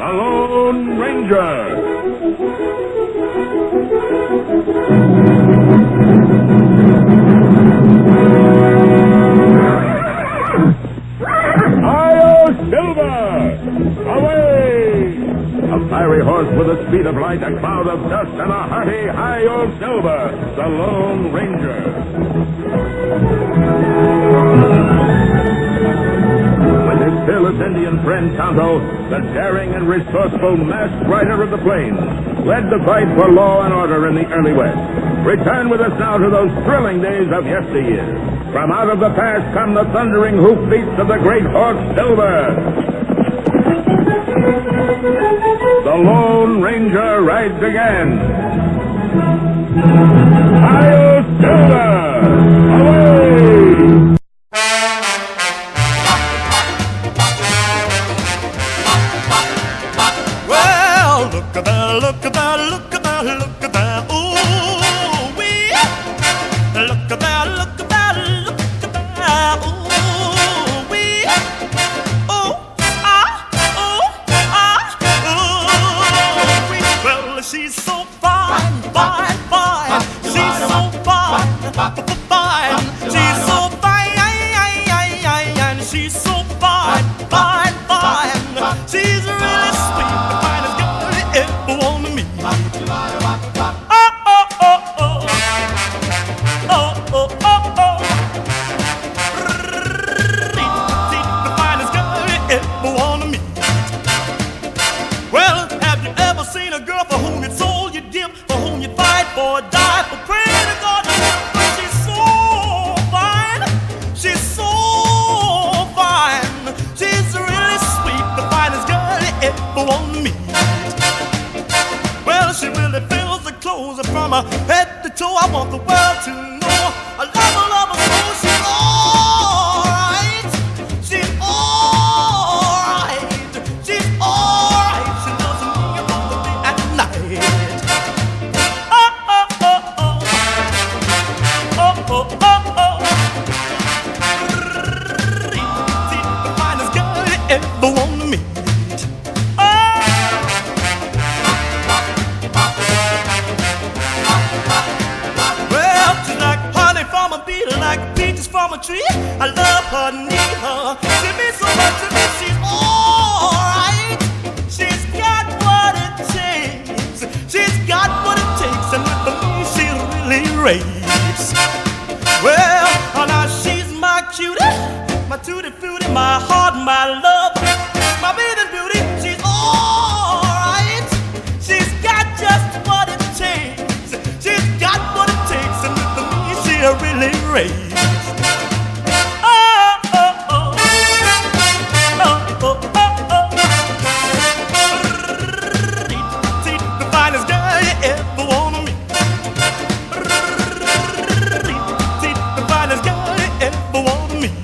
the Lone Ranger. A fiery horse with the speed of light, a cloud of dust, and a hearty Hi-Yo Silver, the Lone Ranger. With his fearless Indian friend Tonto, the daring and resourceful masked rider of the plains, led the fight for law and order in the early West. Return with us now to those thrilling days of yesteryear. From out of the past come the thundering hoofbeats of the great horse Silver. The Lone Ranger rides again. Hi-Yo Silver! Away! Well, look at that, look at that, look at that, look at that. Ooh-wee! Look at that, look at that, look at that. Ooh-wee! She's so fine, fine, fine. She's so fine, fine. She's so fine, she's so fine, fine, fine. She's really sweet, the finest girl you ever want to meet. Oh, oh, oh, oh. Oh, oh, oh, oh. The finest girl you ever want to meet. Well, have you ever seen a girl for whom you sold your dip, for whom you fight for a die, for pray to God? She's so fine, she's so fine. She's really sweet, the finest girl you ever want to meet. Well, she really fills the clothes from her head to toe. I want the world to know I love her so. She's alright, she's alright, she's alright. She loves me both the day and night. Oh, oh, oh, oh. Oh, oh, oh, oh. She's the finest girl you ever want to meet. Well, she's like honey from a bee, like peaches from a tree. I love her, need her. She means so much to me. She's alright. She's got what it takes. She's got what it takes, and with me she'll really race. Well, now she's my cutie, my tutti frutti, my heart, my love, my bathing beauty. She's alright. She's got just what it takes. She's got what it takes, and with me she'll really race. Oh, oh, oh. Oh, oh, oh, oh. The finest girl you ever want to meet. The finest girl you ever want to meet.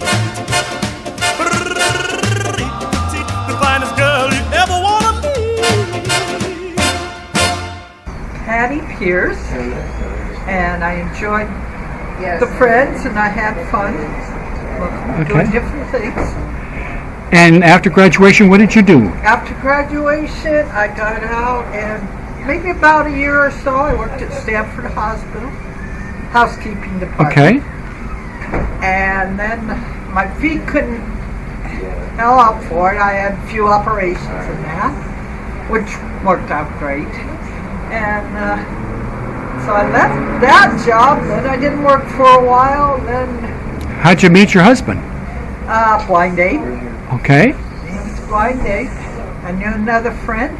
The finest girl you ever want to meet. Patty Pearce, and I enjoyed the friends, and I had fun doing different things. And after graduation, what did you do? After graduation, I got out, and maybe about a year or so, I worked at Stanford Hospital, housekeeping department. Okay. And then my feet couldn't held up for it. I had a few operations in that, which worked out great. And so I left that job, then I didn't work for a while, then... How'd you meet your husband? Blind date. Okay. It was a blind date. I knew another friend.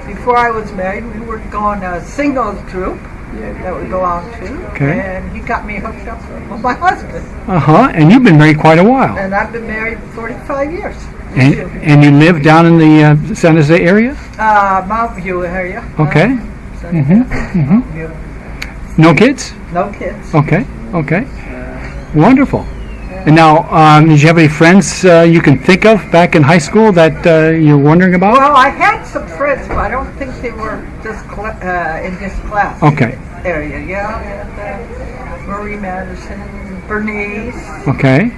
Before I was married, we were going to a singles group that we belonged to. Okay. And he got me hooked up with my husband. Uh-huh. And you've been married quite a while. And I've been married 45 years. And you live down in the San Jose area? Mount View area. Okay. No kids? No kids. Okay. Okay. Wonderful. And now, did you have any friends you can think of back in high school that you're wondering about? Well, I had some friends, but I don't think they were this in this class. Okay. Area, yeah. And, Marie Madison, Bernice. Okay.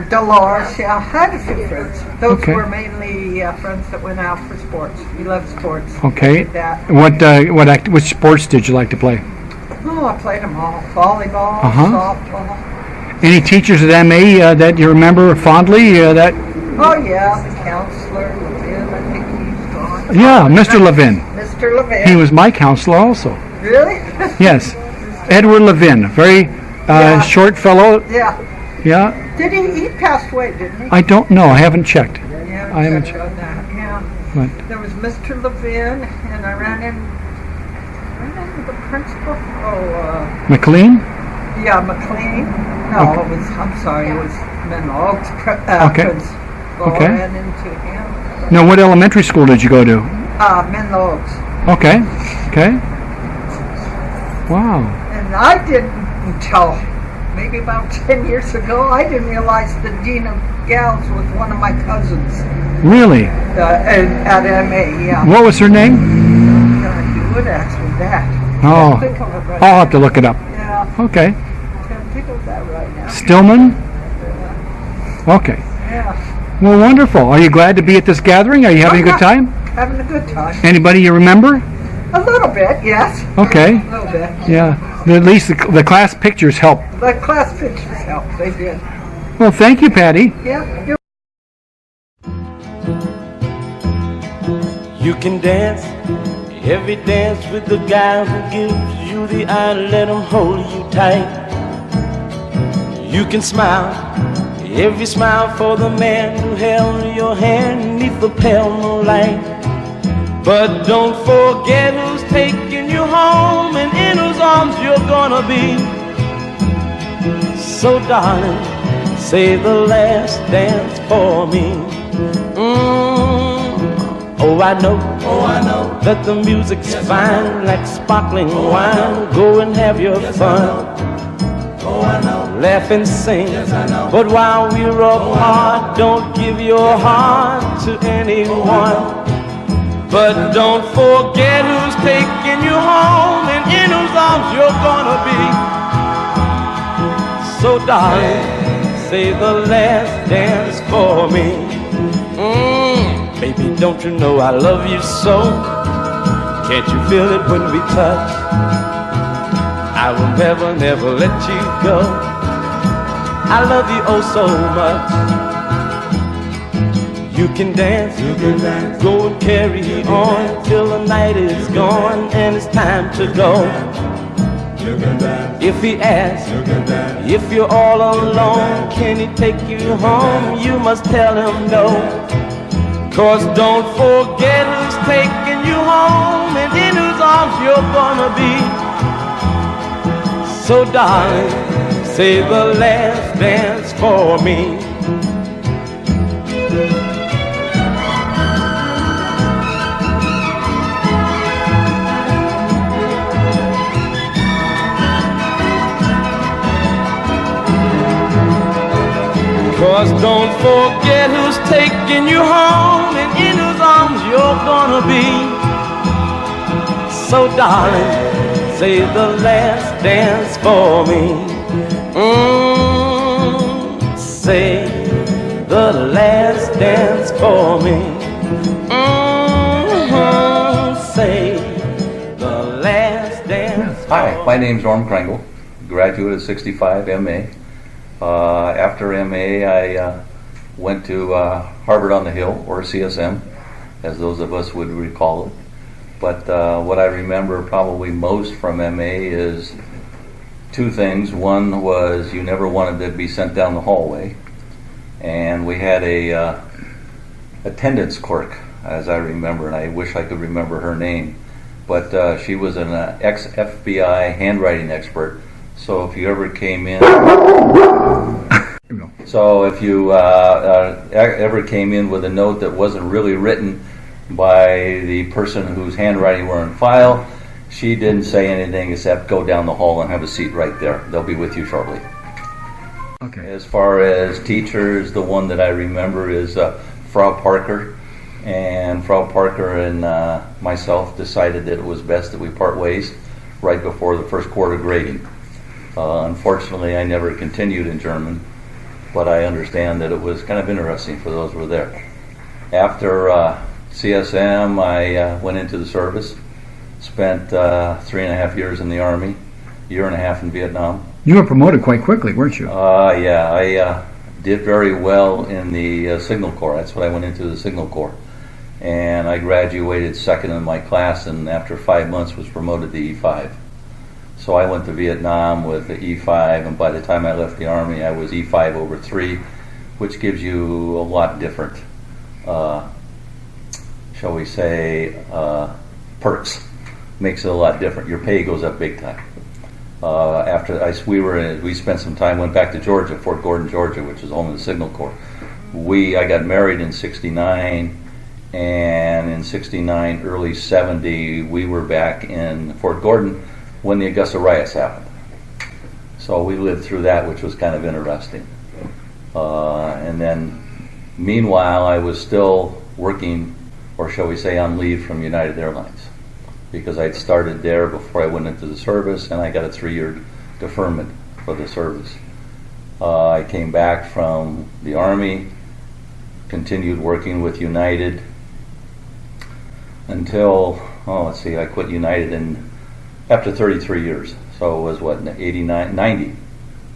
Dolores, yeah, I had a few friends. Those Okay. were mainly friends that went out for sports. We loved sports. Okay. Did that. Which sports did you like to play? Oh, I played them all. Volleyball, softball. Any teachers at MA that you remember fondly? Oh, yeah, the counselor, Levin, I think he's gone. Yeah, Mr. Levin. Mr. Levin. He was my counselor also. Really? Yes. Edward Levin, very short fellow. Yeah. Yeah. He passed away, didn't he? I don't know. I haven't checked. Yeah, I haven't checked on that, yeah. But There was Mr. Levin, and I ran into the principal. McLean? Yeah, McLean. No, Okay. I'm sorry, it was Menlo-Oaks Okay. principal. Okay. I ran into him. Now, what elementary school did you go to? Menlo-Oaks. Okay. Okay. Wow. And I didn't, until maybe about 10 years ago, I didn't realize the Dean of Gals was one of my cousins Really? at MA, yeah. What was her name? God, you would ask me that. Oh, Can't think of it right I'll have to look it up. Yeah, Okay. can't think of that right now. Stillman? Okay. Yeah, Well, wonderful. Are you glad to be at this gathering? Are you having a good time? having a good time. Anybody you remember? A little bit, yes. Okay. A little bit. Yeah. At least the class pictures help. The class pictures helped, they did. Well, thank you, Patty. Yeah, you're You can dance, every dance with the guy who gives you the eye, let him hold you tight. You can smile, every smile for the man who held your hand neath the pale moonlight. But don't forget who's taking you home and in whose arms you're gonna be. So darling, say the last dance for me. Oh, I know that the music's fine, like sparkling wine. Go and have your fun. Laugh and sing. But while we're apart, don't give your heart to anyone. But don't forget who's taking you home and in whose arms you're gonna be. So darling, say the last dance for me. Baby, don't you know I love you so? Can't you feel it when we touch? I will never, never let you go. I love you oh so much. You can dance, go and carry on till the night is gone and it's time to go. If he asks, if you're all alone, can he take you home? You must tell him no. 'Cause don't forget who's taking you home and in whose arms you're gonna be. So darling, say the last dance for me. Cause don't forget who's taking you home and in whose arms you're gonna be. So darling, say the last dance for me. Say the last dance for me. Say the last dance. Hi, my name's Norm Krengel, graduate of 65 MA. After MA, I went to Harvard on the Hill, or CSM, as those of us would recall it. But what I remember probably most from MA is two things. One was you never wanted to be sent down the hallway, and we had a attendance clerk, as I remember, and I wish I could remember her name. But she was an ex-FBI handwriting expert. So if you ever came in, ever came in with a note that wasn't really written by the person whose handwriting were in file, she didn't say anything except go down the hall and have a seat right there. They'll be with you shortly. Okay. As far as teachers, the one that I remember is Frau Parker. And Frau Parker and myself decided that it was best that we part ways right before the first quarter grading. Unfortunately, I never continued in German, but I understand that it was kind of interesting for those who were there. After CSM, I went into the service, spent 3.5 years in the Army, 1.5 years in Vietnam. You were promoted quite quickly, weren't you? Yeah, I did very well in the Signal Corps. That's what I went into, the Signal Corps. And I graduated second in my class, and after 5 months was promoted to E5. So I went to Vietnam with the E5, and by the time I left the Army, I was E5 over 3, which gives you a lot different, shall we say, perks. Makes it a lot different. Your pay goes up big time. We spent some time, went back to Georgia, Fort Gordon, Georgia, which is home of the Signal Corps. I got married in '69, and in '69, early '70, we were back in Fort Gordon when the Augusta riots happened. So we lived through that, which was kind of interesting. And then, meanwhile, I was still working, or shall we say, on leave from United Airlines, because I'd started there before I went into the service, and I got a 3-year deferment for the service. I came back from the Army, continued working with United until, I quit United after 33 years. So it was 90,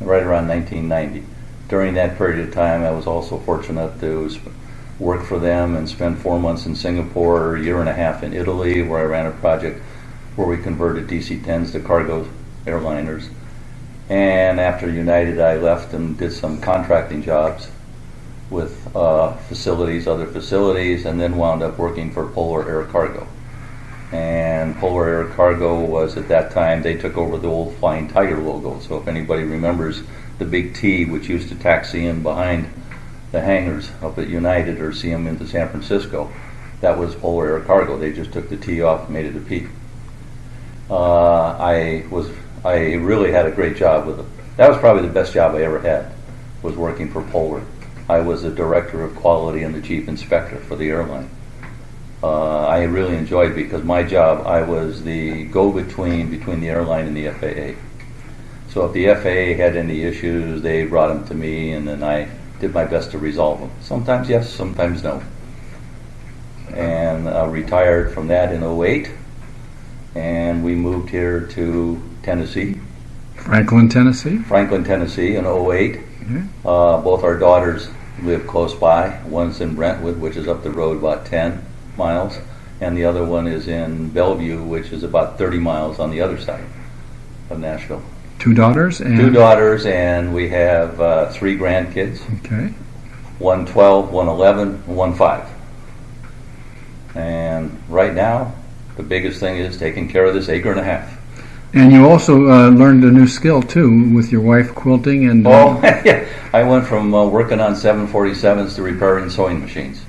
right around 1990. During that period of time, I was also fortunate to work for them and spend 4 months in Singapore, 1.5 years in Italy, where I ran a project where we converted DC-10s to cargo airliners. And after United, I left and did some contracting jobs with other facilities, and then wound up working for Polar Air Cargo. And Polar Air Cargo was, at that time, they took over the old Flying Tiger logo. So if anybody remembers the big T, which used to taxi in behind the hangars up at United or see them into San Francisco, that was Polar Air Cargo. They just took the T off and made it a P. I really had a great job with them. That was probably the best job I ever had, was working for Polar. I was the director of quality and the chief inspector for the airline. I really enjoyed it because my job, I was the go-between between the airline and the FAA. So if the FAA had any issues, they brought them to me, and then I did my best to resolve them. Sometimes yes, sometimes no. And I retired from that in '08, and we moved here to Tennessee. Franklin, Tennessee? Franklin, Tennessee in '08. Mm-hmm. Both our daughters live close by. One's in Brentwood, which is up the road about 10 miles, and the other one is in Bellevue, which is about 30 miles on the other side of Nashville. Two daughters? Two daughters, and we have 3 grandkids. Okay. One 12, one 11, and one 5. And right now, the biggest thing is taking care of this 1.5 acres. And you also learned a new skill, too, with your wife, quilting and... yeah. I went from working on 747s to repairing sewing machines.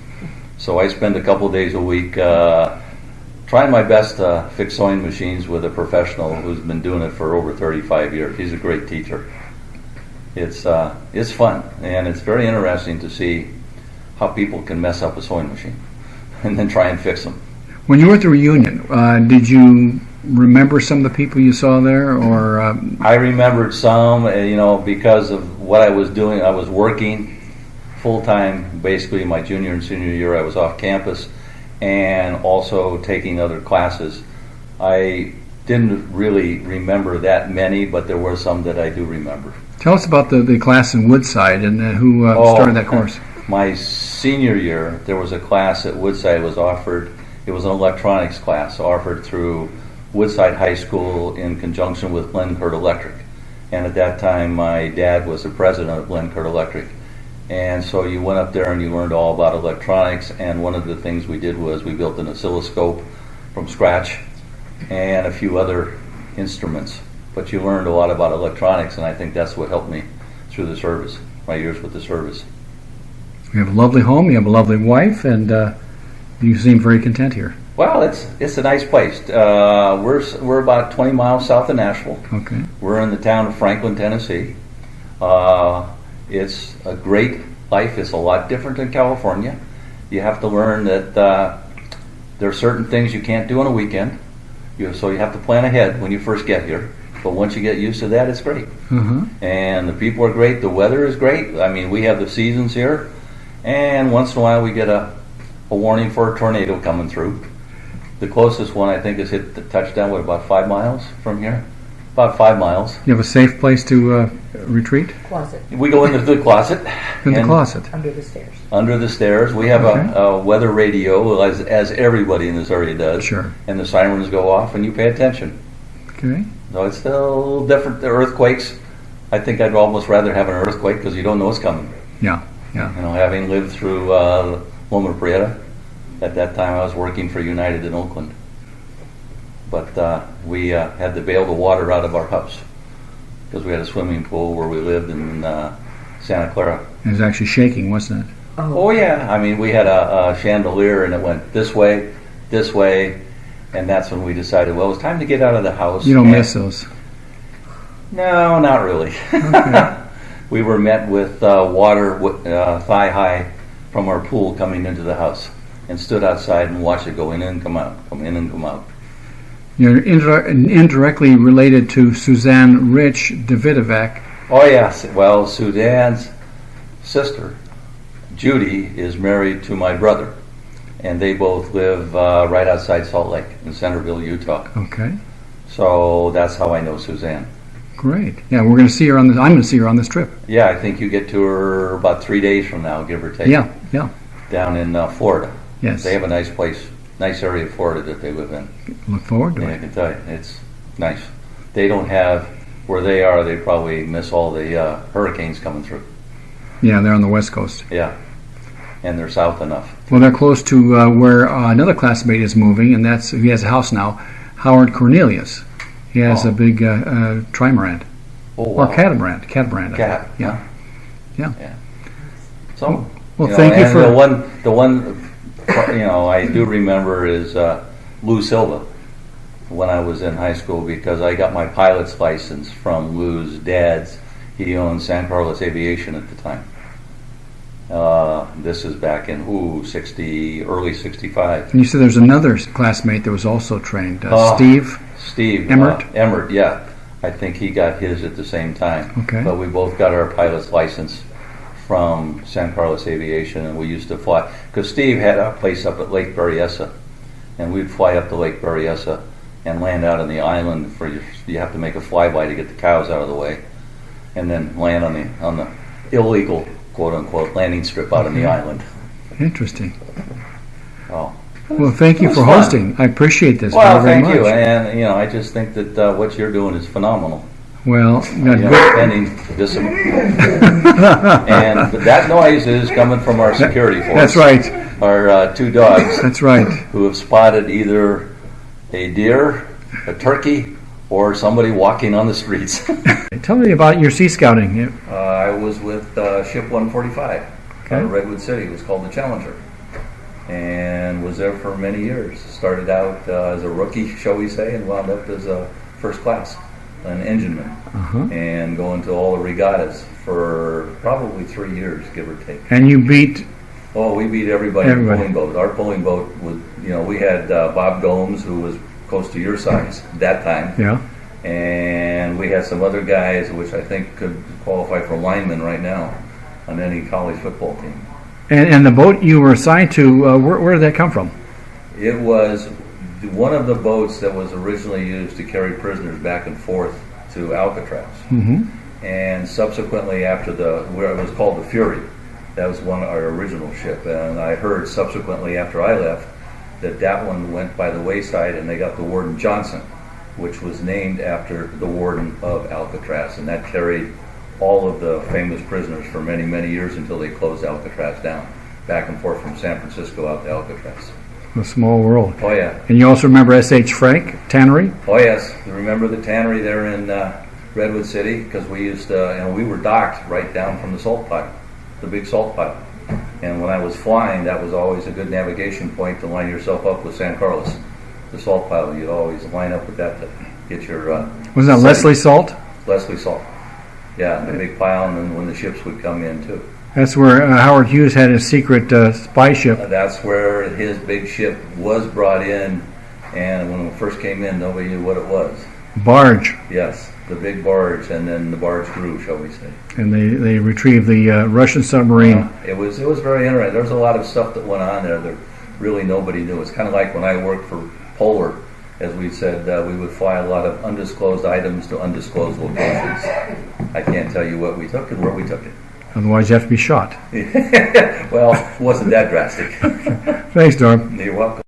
So I spend a couple days a week trying my best to fix sewing machines with a professional who's been doing it for over 35 years. He's a great teacher. It's fun, and it's very interesting to see how people can mess up a sewing machine and then try and fix them. When you were at the reunion, did you remember some of the people you saw there, or? I remembered some, because of what I was doing. I was working full-time, basically my junior and senior year. I was off campus and also taking other classes. I didn't really remember that many, but there were some that I do remember. Tell us about the class in Woodside and who started that course. My senior year, there was a class at Woodside was offered. It was an electronics class offered through Woodside High School in conjunction with Glencoe Electric. And at that time, my dad was the president of Glencoe Electric. And so you went up there and you learned all about electronics, and one of the things we did was we built an oscilloscope from scratch and a few other instruments. But you learned a lot about electronics, and I think that's what helped me through the service, my years with the service. You have a lovely home, you have a lovely wife, and you seem very content here. Well, it's a nice place. We're about 20 miles south of Nashville. Okay. We're in the town of Franklin, Tennessee. It's a great life. It's a lot different than California. You have to learn that there are certain things you can't do on a weekend. So you have to plan ahead when you first get here. But once you get used to that, it's great. Uh-huh. And the people are great. The weather is great. I mean, we have the seasons here. And once in a while we get a warning for a tornado coming through. The closest one, I think, has hit the touchdown, about 5 miles from here? About 5 miles. You have a safe place to retreat? Closet. We go into the closet. In the closet? Under the stairs. Under the stairs. We have a weather radio, as everybody in this area does. Sure. And the sirens go off, and you pay attention. Okay. No, it's still different. The earthquakes, I think I'd almost rather have an earthquake because you don't know what's coming. Yeah, yeah. You know, having lived through Loma Prieta, at that time I was working for United in Oakland. But we had to bail the water out of our house because we had a swimming pool where we lived in Santa Clara. It was actually shaking, wasn't it? Oh yeah, I mean we had a chandelier and it went this way, and that's when we decided, well, it's time to get out of the house. You don't miss those? No, not really. Okay. We were met with water thigh high from our pool coming into the house, and stood outside and watched it go in and come out, come in and come out. You're indirectly related to Suzanne Rich Davidovac. Oh yes, well, Suzanne's sister, Judy, is married to my brother, and they both live right outside Salt Lake in Centerville, Utah. Okay. So that's how I know Suzanne. Great. Yeah, we're going to see her on this. I'm going to see her on this trip. Yeah, I think you get to her about 3 days from now, give or take. Yeah, yeah. Down in Florida. Yes. They have a nice place, nice area of Florida that they live in. Look forward to Yeah, I it. can tell you, it's nice. They don't have, where they are, they probably miss all the hurricanes coming through. Yeah, they're on the West Coast. Yeah, and they're south enough. Well, they're close to where another classmate is moving, and he has a house now, Howard Cornelius. He has a big trimaran. Oh, Or wow. catamaran. I think. Cat. Yeah. Yeah. Yeah. So, Well, thank you and for... the one, I do remember is Lou Silva when I was in high school, because I got my pilot's license from Lou's dad's. He owned San Carlos Aviation at the time. This is back in early '65. And you said there's another classmate that was also trained, Steve Emmert? Emmert, yeah. I think he got his at the same time. Okay. But we both got our pilot's license from San Carlos Aviation, and we used to fly, because Steve had a place up at Lake Berryessa, and we'd fly up to Lake Berryessa and land out on the island. You have to make a flyby to get the cows out of the way, and then land on the illegal, quote unquote, landing strip out on the island. Interesting. Oh. Well, thank you for fun. hosting. I appreciate this Well, very thank much. you, and I just think that what you're doing is phenomenal. Well, you got You know, good. spending this, and that noise is coming from our security force. That's right. Our 2 dogs That's right. who have spotted either a deer, a turkey, or somebody walking on the streets. Tell me about your sea scouting. I was with Ship 145 Okay. out of Redwood City. It was called the Challenger, and was there for many years. Started out as a rookie, shall we say, and wound up as a first class, an engineman, and going to all the regattas for probably 3 years, give or take. And you beat... Oh, we beat everybody in the Everybody. pulling boat. Our pulling boat was, we had Bob Gomes, who was close to your size that time. Yeah. And we had some other guys, which I think could qualify for linemen right now on any college football team. And the boat you were assigned to, where did that come from? It was one of the boats that was originally used to carry prisoners back and forth to Alcatraz. Mm-hmm. And subsequently after where it was called the Fury, that was our original ship. And I heard subsequently after I left that one went by the wayside, and they got the Warden Johnson, which was named after the warden of Alcatraz, and that carried all of the famous prisoners for many, many years until they closed Alcatraz down, back and forth from San Francisco out to Alcatraz. A small world. Oh yeah. And you also remember S.H. Frank Tannery? Oh yes. You remember the tannery there in Redwood City? Because we used to, we were docked right down from the salt pile, the big salt pile. And when I was flying, that was always a good navigation point to line yourself up with San Carlos. The salt pile, you'd always line up with that to get your... Was that Leslie Salt? Leslie Salt. Yeah, the big pile, and then when the ships would come in too. That's where Howard Hughes had his secret spy ship. That's where his big ship was brought in, and when it first came in, nobody knew what it was. Barge. Yes. the big barge, and then the barge grew, shall we say. And they retrieved the Russian submarine. It was very interesting. There was a lot of stuff that went on there that really nobody knew. It's kind of like when I worked for Polar, as we said, we would fly a lot of undisclosed items to undisclosed locations. I can't tell you what we took and where we took it. Otherwise, you have to be shot. Well, it wasn't that drastic. Thanks, Norm. You're welcome.